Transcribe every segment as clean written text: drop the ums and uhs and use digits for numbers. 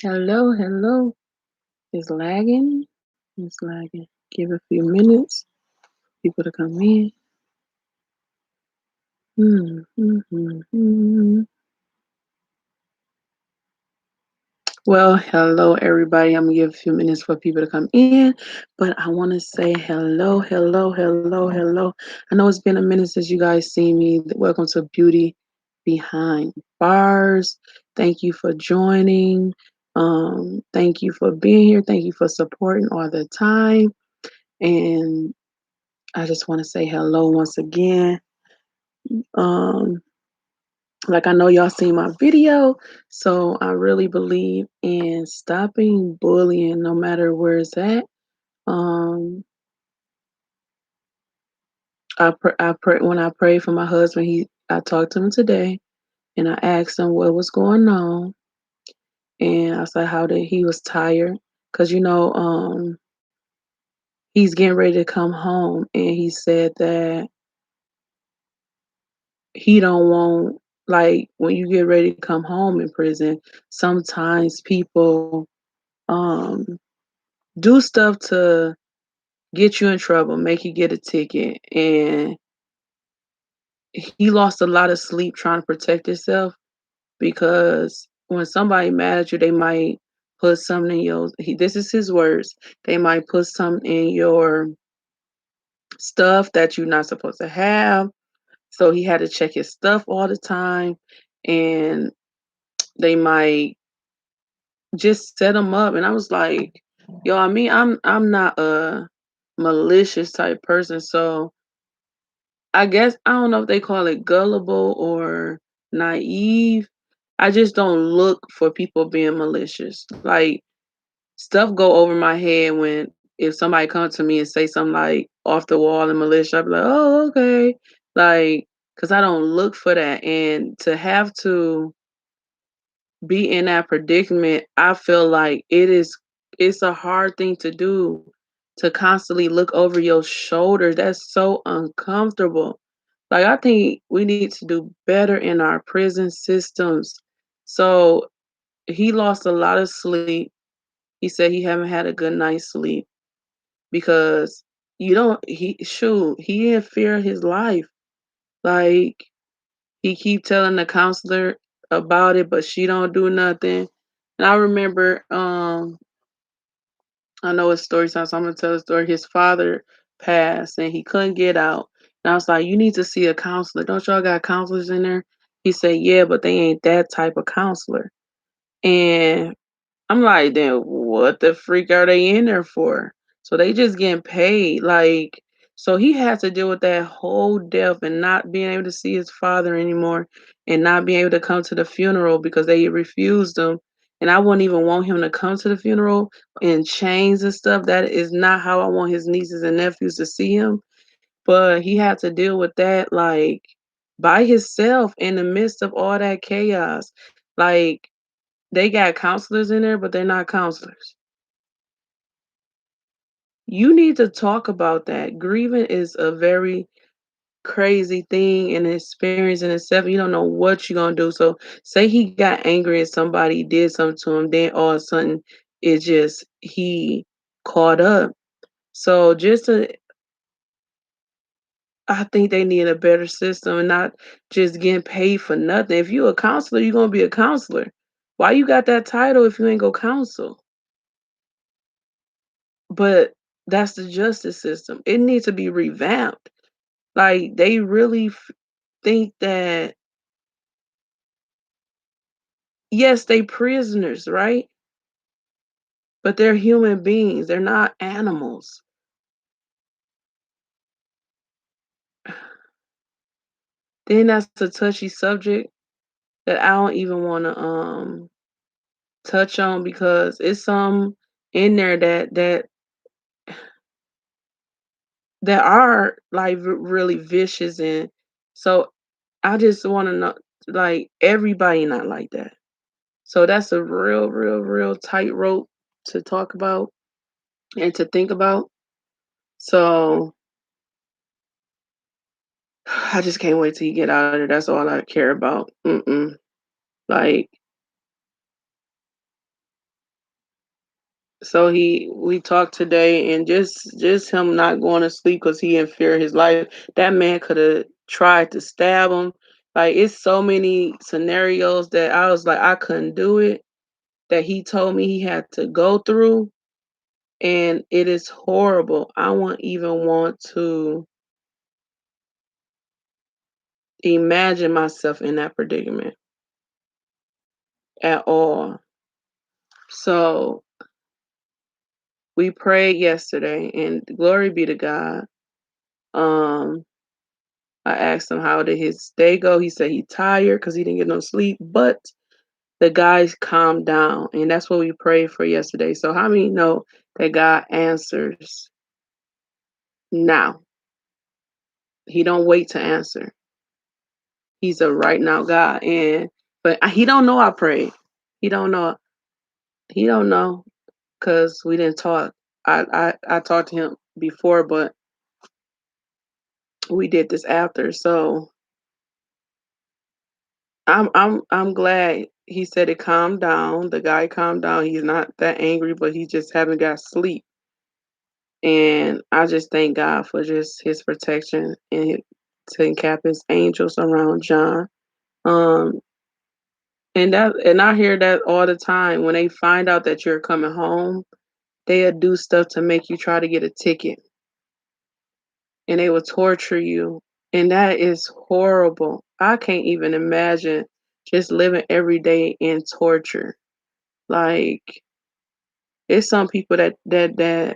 Hello, hello. It's lagging. It's lagging. Give a few minutes. People to come in. Hmm. Well, hello, everybody. I'm gonna give a few minutes for people to come in, but I want to say hello, hello, hello, hello. I know it's been a minute since you guys see me. Welcome to Beauty Behind Bars. Thank you for joining. Thank you for being here. Thank you for supporting all the time. And I just want to say hello once again. Um, like I know y'all seen my video, so I really believe in stopping bullying no matter where it's at. Um, I pray when I prayed for my husband. I talked to him today, and I asked him what was going on, and I said how did he was tired, cause he's getting ready to come home, and he said that he don't want, like, when you get ready to come home in prison, sometimes people um do stuff to get you in trouble, make you get a ticket, and he lost a lot of sleep trying to protect himself because when somebody mad at you, they might put something in this is his words, they might put something in your stuff that you're not supposed to have. So he had to check his stuff all the time, and they might just set him up. And I was like, yo, I mean, I'm not a malicious type person, so I guess I don't know if they call it gullible or naive. I just don't look for people being malicious. Like, stuff go over my head when if somebody comes to me and say something like off the wall and malicious, I'll be like, oh, okay. Like, cause I don't look for that. And to have to be in that predicament, I feel like it's a hard thing to do, to constantly look over your shoulder. That's so uncomfortable. Like, I think we need to do better in our prison systems. So he lost a lot of sleep. He said he haven't had a good night's sleep because you don't he in fear of his life. Like, he keep telling the counselor about it, but she don't do nothing. And I remember, I know his story time, so I'm gonna tell the story. His father passed and he couldn't get out. And I was like, you need to see a counselor. Don't y'all got counselors in there? He said, yeah, but they ain't that type of counselor. And I'm like, then what the freak are they in there for? So they just getting paid. Like, so he had to deal with that whole death and not being able to see his father anymore and not being able to come to the funeral because they refused him. And I wouldn't even want him to come to the funeral in chains and stuff. That is not how I want his nieces and nephews to see him. But he had to deal with that, like, by himself in the midst of all that chaos. Like, they got counselors in there, but they're not counselors. You need to talk about that. Grieving is a very crazy thing and experience in itself. You don't know what you're gonna do. So say he got angry and somebody did something to him, then all of a sudden it just he caught up. So I think they need a better system and not just getting paid for nothing. If you a counselor, you're gonna be a counselor. Why you got that title if you ain't go counsel? But that's the justice system. It needs to be revamped. Like, they really think that, yes, they prisoners, right? But they're human beings. They're not animals. Then that's a touchy subject that I don't even want to touch on because it's some in there that are like really vicious, and so I just want to know, like, everybody not like that. So that's a real, real, real tightrope to talk about and to think about. So I just can't wait till you get out of there. That's all I care about. Like, So we talked today, and just him not going to sleep because he in fear of his life. That man could have tried to stab him. Like it's so many scenarios that I was like I couldn't do it. That he told me he had to go through, and it is horrible. I won't even want to imagine myself in that predicament at all. So we prayed yesterday, and glory be to God. Um, I asked him how did his day go. He said he tired because he didn't get no sleep, but the guys calmed down, and that's what we prayed for yesterday. So how many know that God answers now? He don't wait to answer. He's a right now God, and but he don't know I prayed. He don't know. He don't know because we didn't talk. I talked to him before, but we did this after. So I'm glad he said it calmed down. The guy calmed down. He's not that angry, but he just haven't got sleep. And I just thank God for just his protection and to encap his angels around John. Um and I hear that all the time. When they find out that you're coming home, they'll do stuff to make you try to get a ticket, and they will torture you. And that is horrible. I can't even imagine just living every day in torture. Like it's some people that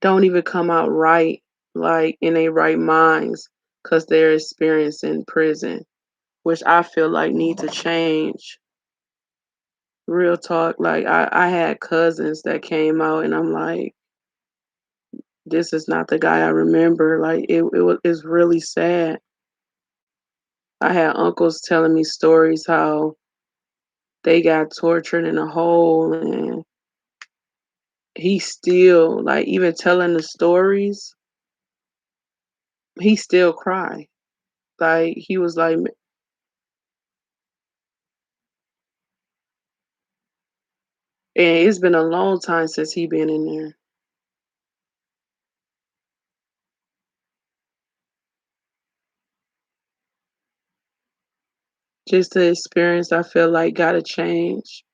don't even come out right, like in their right minds, because they're experiencing prison, which I feel like need to change. Real talk. Like I had cousins that came out, and I'm like, this is not the guy I remember. Like it's really sad. I had uncles telling me stories how they got tortured in a hole, and he still like even telling the stories, he still cry. Like he was like, and it's been a long time since he been in there. Just the experience, I feel like gotta change.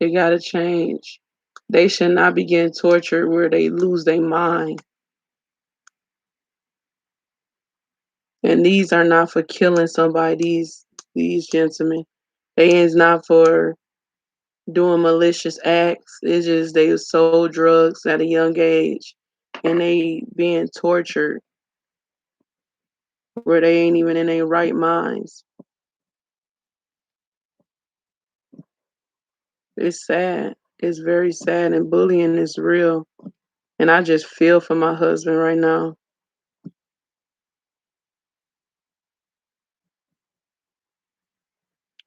It gotta change. They should not be getting tortured where they lose their mind. And these are not for killing somebody. These gentlemen, they is not for doing malicious acts. It's just they sold drugs at a young age, and they being tortured where they ain't even in their right minds. It's sad. It's very sad, and bullying is real. And I just feel for my husband right now.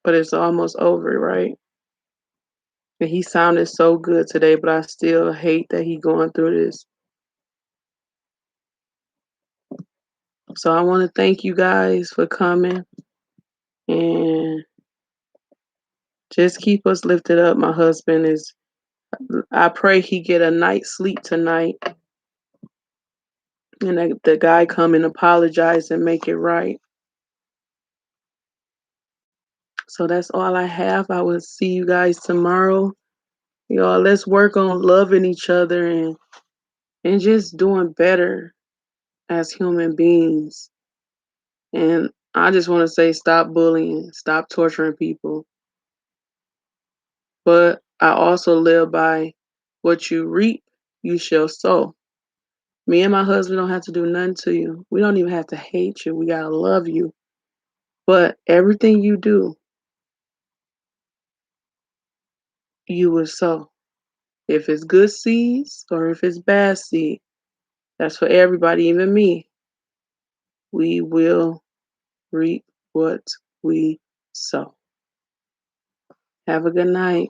But it's almost over, right? And he sounded so good today, but I still hate that he going through this. So I want to thank you guys for coming, and just keep us lifted up. My husband is, I pray he get a night's sleep tonight, and that the guy come and apologize and make it right. So that's all I have. I will see you guys tomorrow. Y'all, let's work on loving each other and just doing better as human beings. And I just want to say stop bullying, stop torturing people. But I also live by what you reap, you shall sow. Me and my husband don't have to do nothing to you. We don't even have to hate you. We got to love you. But everything you do, you will sow. If it's good seeds or if it's bad seed, that's for everybody, even me. We will reap what we sow. Have a good night.